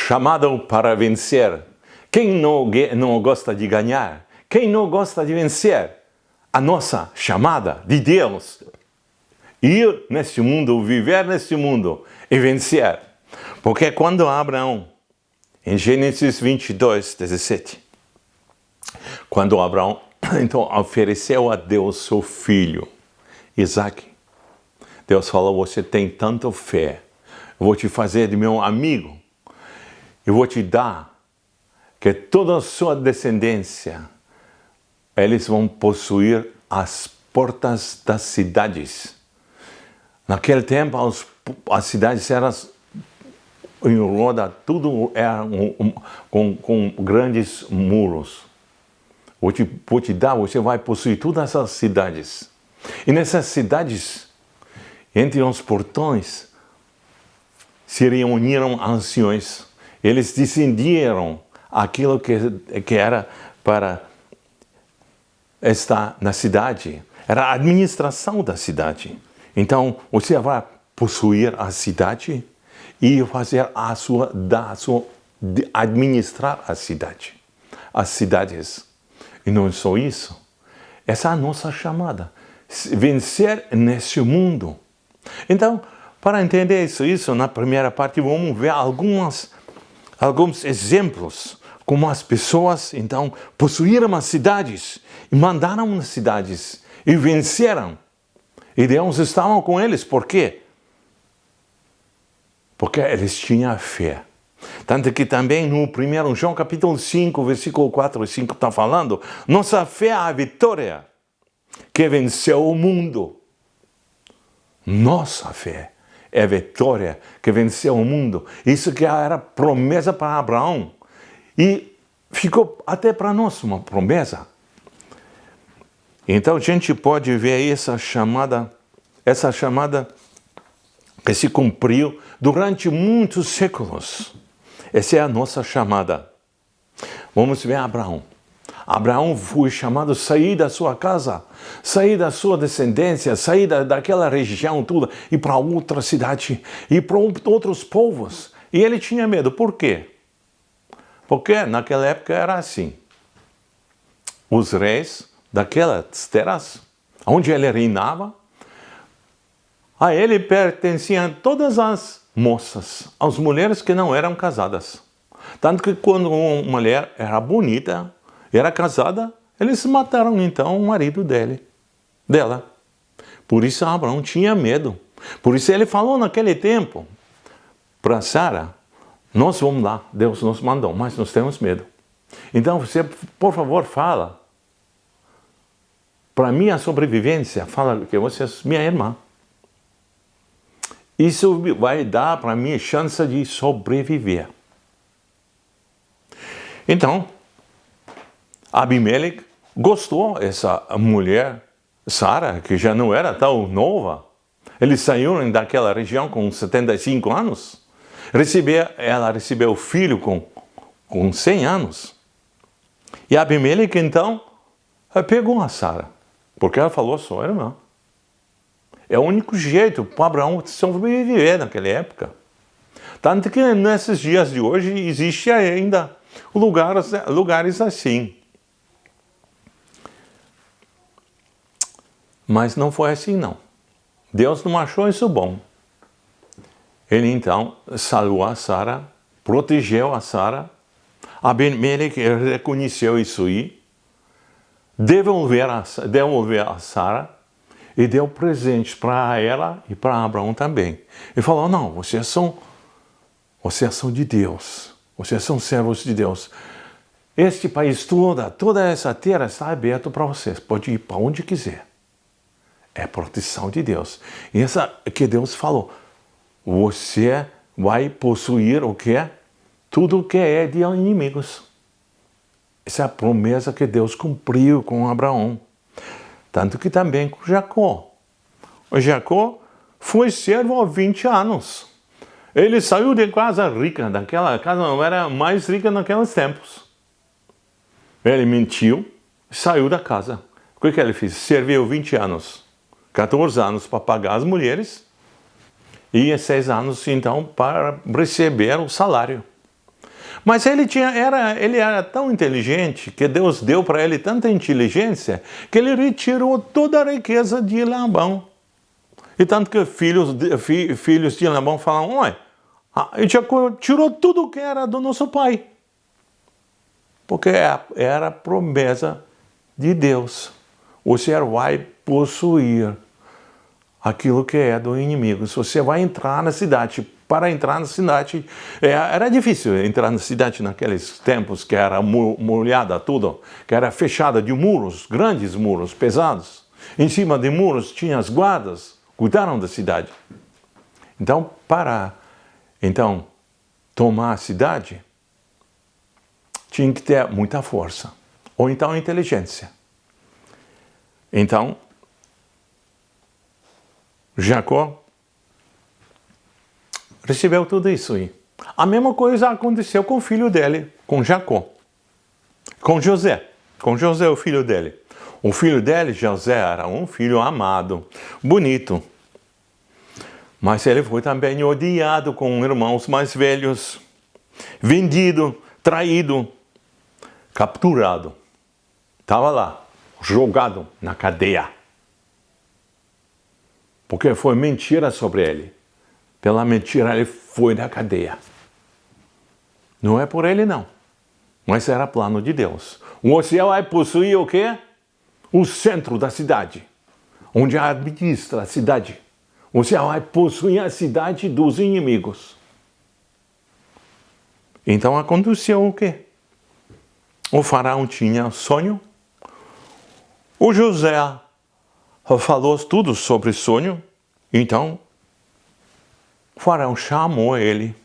chamado para vencer. Quem não gosta de ganhar? Quem não gosta de vencer? A nossa chamada de Deus. Ir neste mundo, viver neste mundo e vencer. Porque quando Abraão, em Gênesis 22, 17, quando Abraão então ofereceu a Deus seu filho, Isaac, Deus falou: você tem tanta fé, eu vou te fazer de meu amigo, eu vou te dar que toda a sua descendência, eles vão possuir as portas das cidades. Naquele tempo, as cidades eram em roda, tudo era com grandes muros. Vou te dar, você vai possuir todas essas cidades. E nessas cidades, entre os portões, se reuniram anciões. Eles decidiram aquilo que era para estar na cidade. Era a administração da cidade. Então, você vai possuir a cidade e fazer administrar a cidade, as cidades. E não é só isso. Essa é a nossa chamada. Vencer neste mundo. Então, para entender isso, na primeira parte, vamos ver alguns exemplos como as pessoas, então, possuíram as cidades e mandaram as cidades e venceram. E Deus estava com eles. Por quê? Porque eles tinham fé. Tanto que também no 1 João capítulo 5, versículo 4 e 5 está falando, nossa fé é a vitória que venceu o mundo. Nossa fé é a vitória que venceu o mundo. Isso que era promessa para Abraão. E ficou até para nós uma promessa. Então a gente pode ver essa chamada que se cumpriu durante muitos séculos. Essa é a nossa chamada. Vamos ver Abraão. Abraão foi chamado a sair da sua casa, sair da sua descendência, sair daquela região toda, e para outra cidade, e para outros povos. E ele tinha medo. Por quê? Porque naquela época era assim. Os reis daquelas terras, onde ele reinava, a ele pertenciam todas as moças, as mulheres que não eram casadas. Tanto que quando uma mulher era bonita, era casada, eles mataram então o marido dela. Por isso Abraão tinha medo. Por isso ele falou naquele tempo para Sara: nós vamos lá, Deus nos mandou, mas nós temos medo. Então você, por favor, fala. Para minha sobrevivência, fala que você é minha irmã. Isso vai dar para mim chance de sobreviver. Então, Abimeleque gostou dessa mulher, Sara, que já não era tão nova. Eles saíram daquela região com 75 anos. Ela recebeu o filho com 100 anos. E Abimeleque, então, pegou a Sara. Porque ela falou: sua irmã. É o único jeito para Abraão sobreviver naquela época. Tanto que nesses dias de hoje existe ainda lugares assim. Mas não foi assim, não. Deus não achou isso bom. Ele então salvou a Sara, protegeu a Sara. Abimeleque reconheceu isso aí, devolveu a Sara e deu presentes para ela e para Abraão também. Ele falou: não, vocês são de Deus, vocês são servos de Deus. Este país toda essa terra está aberta para vocês, pode ir para onde quiser. É proteção de Deus. E essa que Deus falou: você vai possuir o que? Tudo o que é de inimigos. Essa é a promessa que Deus cumpriu com Abraão. Tanto que também com Jacó. O Jacó foi servo há 20 anos. Ele saiu de casa rica, daquela casa não era mais rica naqueles tempos. Ele mentiu, saiu da casa. O que ele fez? Serviu 20 anos, 14 anos para pagar as mulheres e 6 anos então para receber o salário. Mas ele era tão inteligente, que Deus deu para ele tanta inteligência, que ele retirou toda a riqueza de Labão. E tanto que filhos de Labão falam, olha, ele tirou tudo que era do nosso pai. Porque era a promessa de Deus. Você vai possuir aquilo que é do inimigo. Se você vai entrar na cidade, para entrar na cidade, era difícil entrar na cidade naqueles tempos, que era molhada tudo, que era fechada de muros, grandes muros, pesados. Em cima de muros tinha as guardas, cuidaram da cidade. Então, para tomar a cidade, tinha que ter muita força, ou então inteligência. Então, Jacó recebeu tudo isso aí. A mesma coisa aconteceu com o filho dele, com Jacó. Com José, o filho dele. O filho dele, José, era um filho amado, bonito. Mas ele foi também odiado com irmãos mais velhos, vendido, traído, capturado. Estava lá, jogado na cadeia. Porque foi mentira sobre ele. Pela mentira ele foi na cadeia. Não é por ele não. Mas era plano de Deus. Você vai possuir o quê? O centro da cidade. Onde administra a cidade. Você vai possuir a cidade dos inimigos. Então aconteceu o quê? O faraó tinha sonho. O José falou tudo sobre o sonho. Então, o faraó chamou ele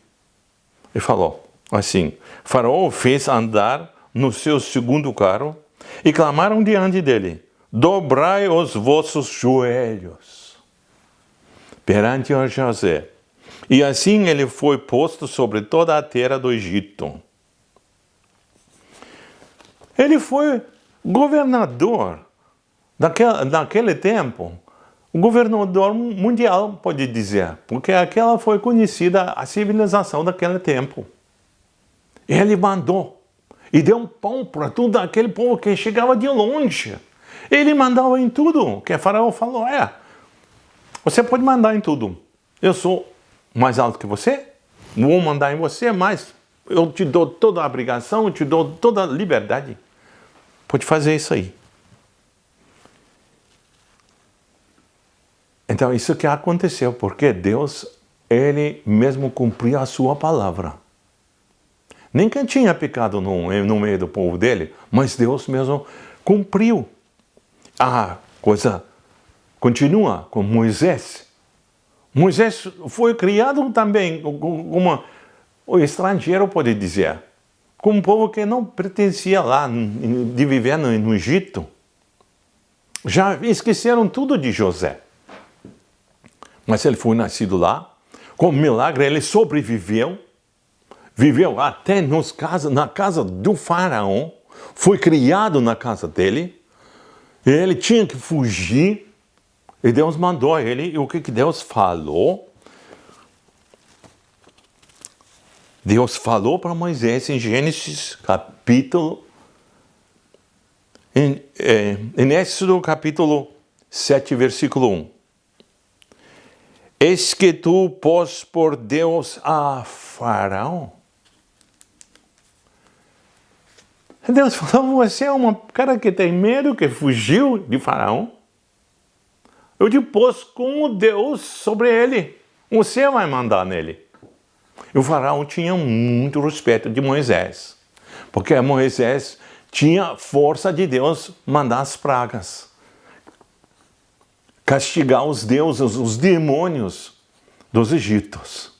e falou assim: Faraó fez andar no seu segundo carro e clamaram diante dele: dobrai os vossos joelhos perante o José. E assim ele foi posto sobre toda a terra do Egito. Ele foi governador naquele tempo, o governador mundial, pode dizer, porque aquela foi conhecida a civilização daquele tempo. Ele mandou e deu um pão para todo aquele povo que chegava de longe. Ele mandava em tudo, que o faraó falou, você pode mandar em tudo. Eu sou mais alto que você, vou mandar em você, mas eu te dou toda a obrigação, eu te dou toda a liberdade. Pode fazer isso aí. Então, isso que aconteceu, porque Deus, Ele mesmo cumpriu a sua palavra. Ninguém tinha pecado no meio do povo dele, mas Deus mesmo cumpriu. A coisa continua com Moisés. Moisés foi criado também como o estrangeiro, pode dizer, como um povo que não pertencia lá, de viver no Egito. Já esqueceram tudo de José. Mas ele foi nascido lá, com milagre ele sobreviveu, viveu até na casa do faraó, foi criado na casa dele, e ele tinha que fugir, e Deus mandou ele, e o que Deus falou? Deus falou para Moisés em Gênesis capítulo, em Êxodo capítulo 7, versículo 1. Eis que tu pôs por Deus a Faraó. Deus falou, você é um cara que tem medo, que fugiu de Faraó. Eu te pôs como Deus sobre ele. Você vai mandar nele. E o Faraó tinha muito respeito de Moisés. Porque Moisés tinha força de Deus mandar as pragas. Castigar os deuses, os demônios dos egípcios.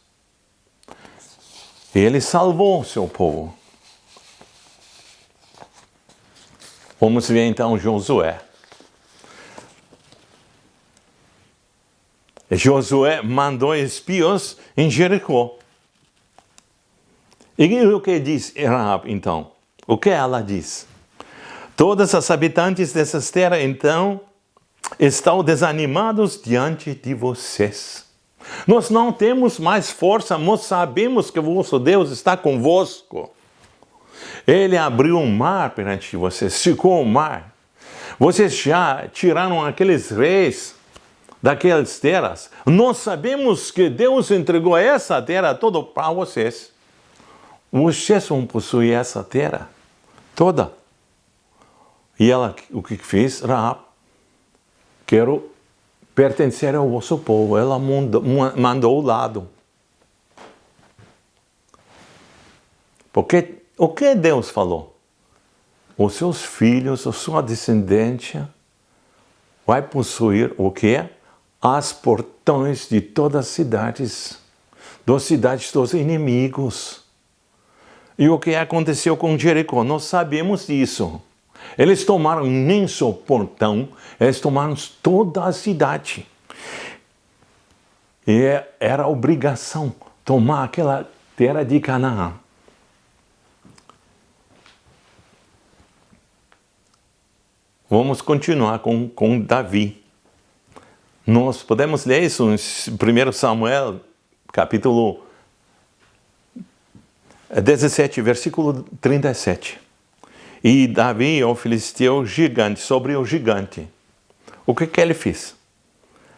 Ele salvou o seu povo. Vamos ver então Josué. Josué mandou espiões em Jericó. E o que diz Rahab então? O que ela diz? Todas as habitantes dessas terras então estão desanimados diante de vocês. Nós não temos mais força, nós sabemos que o vosso Deus está convosco. Ele abriu um mar perante vocês, secou o mar. Vocês já tiraram aqueles reis daquelas terras. Nós sabemos que Deus entregou essa terra toda para vocês. Vocês vão possuir essa terra toda. E ela, o que fez? Rahab, quero pertencer ao vosso povo. Ela mandou o lado. Porque o que Deus falou? Os seus filhos, a sua descendência, vai possuir o quê? As portões de todas as cidades dos inimigos. E o que aconteceu com Jericó? Nós sabemos disso. Eles tomaram nem só o portão, eles tomaram toda a cidade. E era obrigação tomar aquela terra de Canaã. Vamos continuar com Davi. Nós podemos ler isso em 1 Samuel, capítulo 17, versículo 37. E Davi, o filisteu gigante, sobre o gigante. O que ele fez?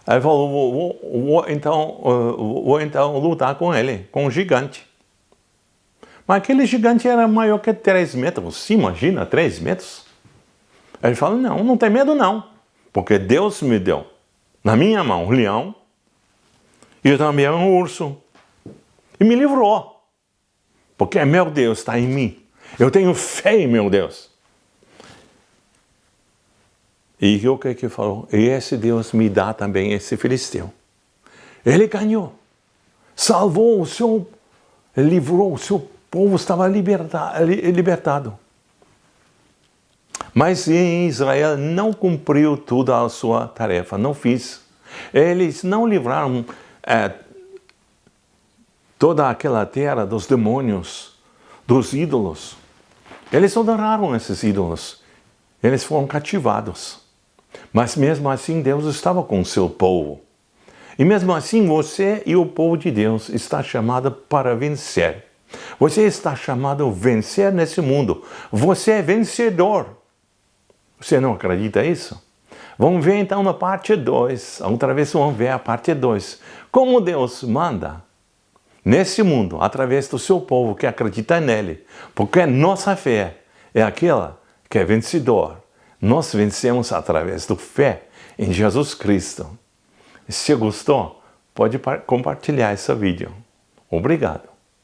Ele falou, vou então lutar com ele, com o gigante. Mas aquele gigante era maior que 3 metros. Se imagina, 3 metros? Ele fala, não tem medo não, porque Deus me deu na minha mão um leão e também um urso. E me livrou, porque meu Deus está em mim. Eu tenho fé em meu Deus. E o que falou? E esse Deus me dá também esse filisteu. Ele ganhou, salvou livrou o seu povo, estava libertado. Mas em Israel não cumpriu toda a sua tarefa, não fez. Eles não livraram toda aquela terra dos demônios, dos ídolos. Eles adoraram esses ídolos. Eles foram cativados. Mas mesmo assim Deus estava com o seu povo. E mesmo assim você e o povo de Deus está chamado para vencer. Você está chamado a vencer nesse mundo. Você é vencedor. Você não acredita nisso? Vamos ver então na parte 2. Outra vez vamos ver a parte 2. Como Deus manda nesse mundo, através do seu povo que acredita nele. Porque nossa fé é aquela que é vencedor. Nós vencemos através da fé em Jesus Cristo. Se gostou, pode compartilhar esse vídeo. Obrigado.